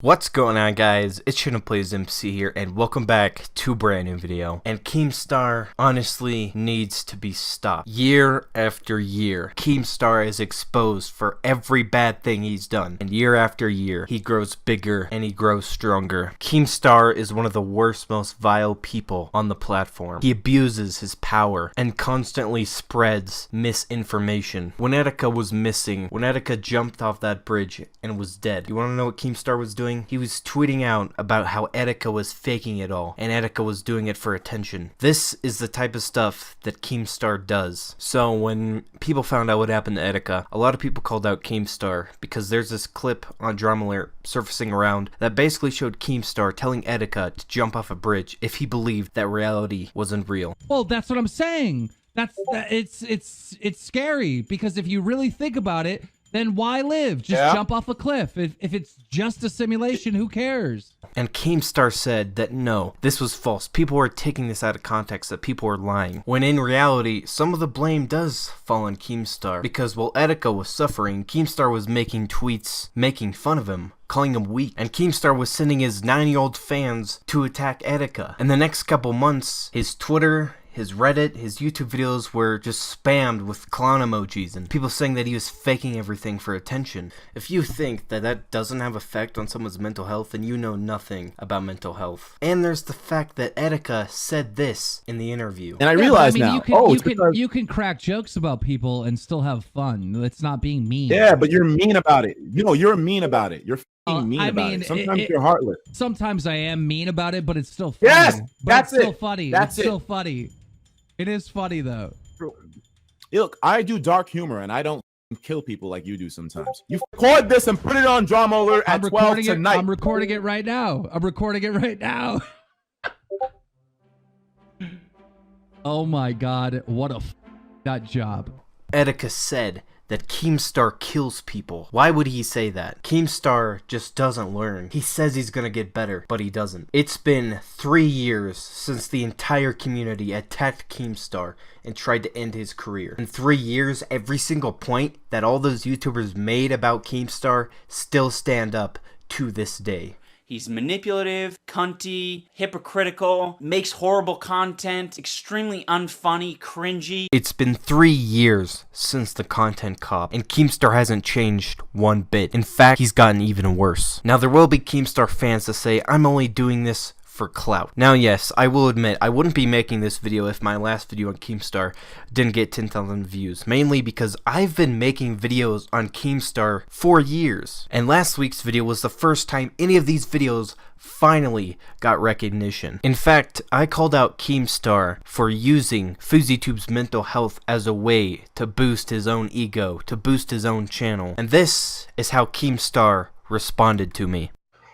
What's going on, guys? It's Shouldn't Plays MC here, and welcome back to a brand new video. And Keemstar honestly needs to be stopped. Year after year, Keemstar is exposed for every bad thing he's done, and year after year, he grows bigger and he grows stronger. Keemstar is one of the worst, most vile people on the platform. He abuses his power and constantly spreads misinformation. When Etika was missing, when Etika jumped off that bridge and was dead, you want to know what Keemstar was doing? He was tweeting out about how Etika was faking it all, and Etika was doing it for attention. This is the type of stuff that Keemstar does. So when people found out what happened to Etika, a lot of people called out Keemstar because there's this clip on Drama Alert surfacing around that basically showed Keemstar telling Etika to jump off a bridge if he believed that reality wasn't real. Well, that's what I'm saying. It's scary because if you really think about it, then why live? Just jump off a cliff. If it's just a simulation, who cares? And Keemstar said that no, this was false. People were taking this out of context, that people were lying. When in reality, some of the blame does fall on Keemstar. Because while Etika was suffering, Keemstar was making tweets making fun of him, calling him weak. And Keemstar was sending his 9-year-old fans to attack Etika. And the next couple months, his Twitter, his Reddit, his YouTube videos were just spammed with clown emojis and people saying that he was faking everything for attention. If you think that that doesn't have effect on someone's mental health, then you know nothing about mental health. And there's the fact that Etika said this in the interview. And I realize now, you can crack jokes about people and still have fun. It's not being mean. Yeah, but you're mean about it. You know, you're mean about it. You're mean about it. Sometimes you're heartless. Sometimes I am mean about it, but it's still funny. Yes, that's it's it. Still funny. That's it's still funny. It is funny though. Look, I do dark humor and I don't kill people like you do sometimes. You record this and put it on Drama Alert at 12 tonight. I'm recording it right now. Oh my god, what a nut job. Etika said that Keemstar kills people. Why would he say that? Keemstar just doesn't learn. He says he's gonna get better, but he doesn't. It's been 3 years since the entire community attacked Keemstar and tried to end his career. In 3 years, every single point that all those YouTubers made about Keemstar still stand up to this day. He's manipulative, cunty, hypocritical, makes horrible content, extremely unfunny, cringy. It's been 3 years since the content cop, and Keemstar hasn't changed one bit. In fact, he's gotten even worse. Now, there will be Keemstar fans that say, I'm only doing this for clout. Now, yes, I will admit, I wouldn't be making this video if my last video on Keemstar didn't get 10,000 views, mainly because I've been making videos on Keemstar for years, and last week's video was the first time any of these videos finally got recognition. In fact, I called out Keemstar for using FouseyTube's mental health as a way to boost his own ego, to boost his own channel, and this is how Keemstar responded to me.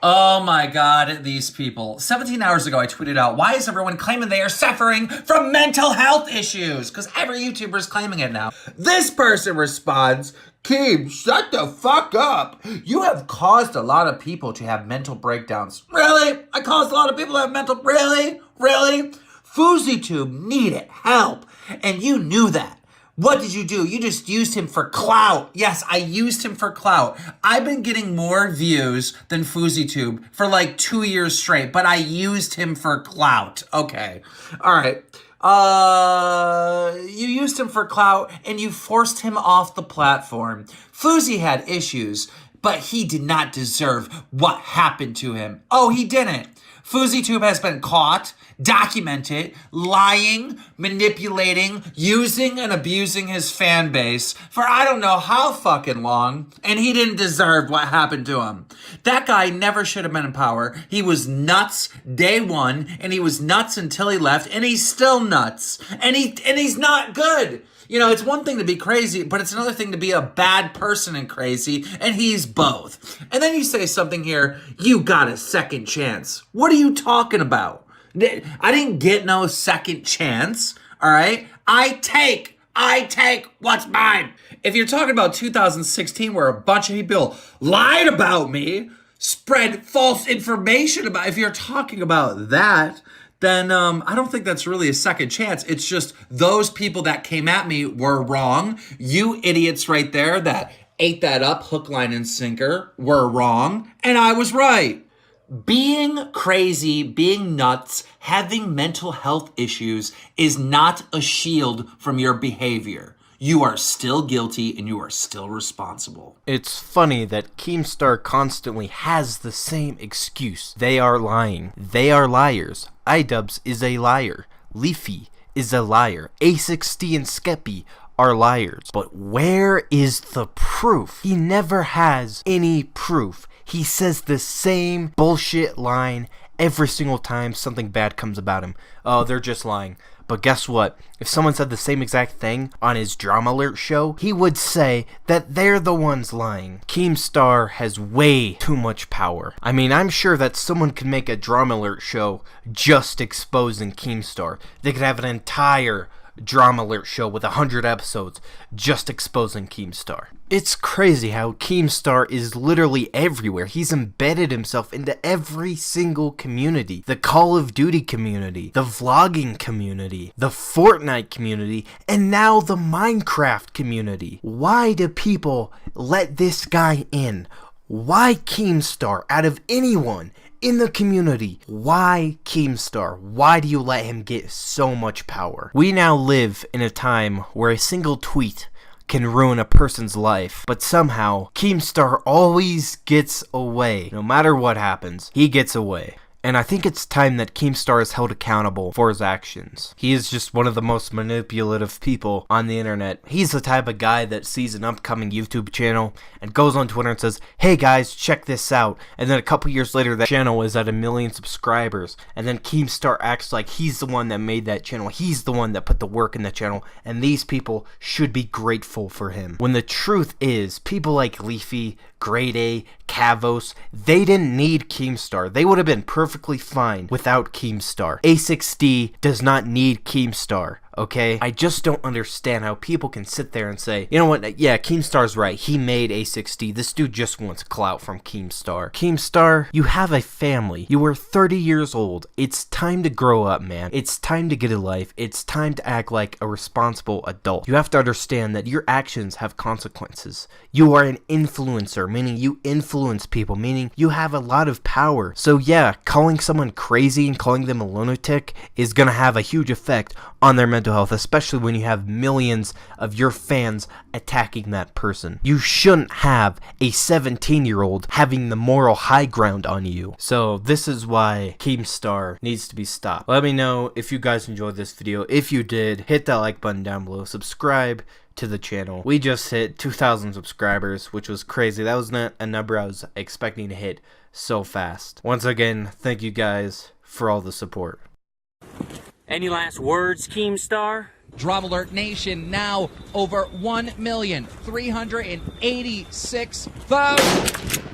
Oh my god, these people. 17 hours ago, I tweeted out, why is everyone claiming they are suffering from mental health issues? Because every YouTuber is claiming it now. This person responds, Keem, shut the fuck up. You have caused a lot of people to have mental breakdowns. Really? I caused a lot of people to have mental... Really? FouseyTube needed help, and you knew that. What did you do? You just used him for clout. Yes, I used him for clout. I've been getting more views than FouseyTube for like 2 years straight, but I used him for clout. Okay. All right. You used him for clout and you forced him off the platform. Fousey had issues, but he did not deserve what happened to him. Oh, he didn't. FouseyTube has been caught, documented, lying, manipulating, using and abusing his fan base for I don't know how fucking long, and he didn't deserve what happened to him. That guy never should have been in power. He was nuts day one, and he was nuts until he left, and he's still nuts, and he's not good. You know, it's one thing to be crazy, but it's another thing to be a bad person and crazy, and he's both. And then you say something here, you got a second chance. What are you talking about? I didn't get no second chance, all right? I take what's mine. If you're talking about 2016 where a bunch of people lied about me, spread false information about, if you're talking about that, then I don't think that's really a second chance. It's just those people that came at me were wrong. You idiots right there that ate that up hook, line, and sinker, were wrong, and I was right. Being crazy, being nuts, having mental health issues is not a shield from your behavior. You are still guilty and you are still responsible. It's funny that Keemstar constantly has the same excuse. They are lying. They are liars. iDubbbz is a liar. Leafy is a liar. A60 and Skeppy are liars. But where is the proof? He never has any proof. He says the same bullshit line every single time something bad comes about him. Oh, they're just lying. But guess what? If someone said the same exact thing on his Drama Alert show, he would say that they're the ones lying. Keemstar has way too much power. I mean, I'm sure that someone could make a Drama Alert show just exposing Keemstar. They could have an entire Drama Alert show with 100 episodes just exposing Keemstar. It's crazy how Keemstar is literally everywhere. He's embedded himself into every single community. The Call of Duty community, the vlogging community, the Fortnite community, and now the Minecraft community. Why do people let this guy in? Why Keemstar out of anyone in the community? Why Keemstar? Why do you let him get so much power? We now live in a time where a single tweet can ruin a person's life, but somehow Keemstar always gets away. No matter what happens, he gets away. And I think it's time that Keemstar is held accountable for his actions. He is just one of the most manipulative people on the internet. He's the type of guy that sees an upcoming YouTube channel and goes on Twitter and says, "Hey guys, check this out." And then a couple years later, that channel is at 1 million subscribers. And then Keemstar acts like he's the one that made that channel. He's the one that put the work in the channel. And these people should be grateful for him. When the truth is, people like Leafy, Grade A, Kavos, they didn't need Keemstar. They would have been perfectly fine without Keemstar. A6D does not need Keemstar. Okay? I just don't understand how people can sit there and say, you know what, yeah, Keemstar's right. He made A6D. This dude just wants clout from Keemstar. Keemstar, you have a family. You are 30 years old. It's time to grow up, man. It's time to get a life. It's time to act like a responsible adult. You have to understand that your actions have consequences. You are an influencer, meaning you influence people, meaning you have a lot of power. So yeah, calling someone crazy and calling them a lunatic is gonna have a huge effect on their mental health, especially when you have millions of your fans attacking that person. You shouldn't have a 17-year-old having the moral high ground on you. So this is why Keemstar needs to be stopped. Let me know if you guys enjoyed this video. If you did, hit that like button down below. Subscribe to the channel. We just hit 2,000 subscribers, which was crazy. That was not a number I was expecting to hit so fast. Once again, thank you guys for all the support. Any last words, Keemstar? Drama Alert Nation now over 1,386,000.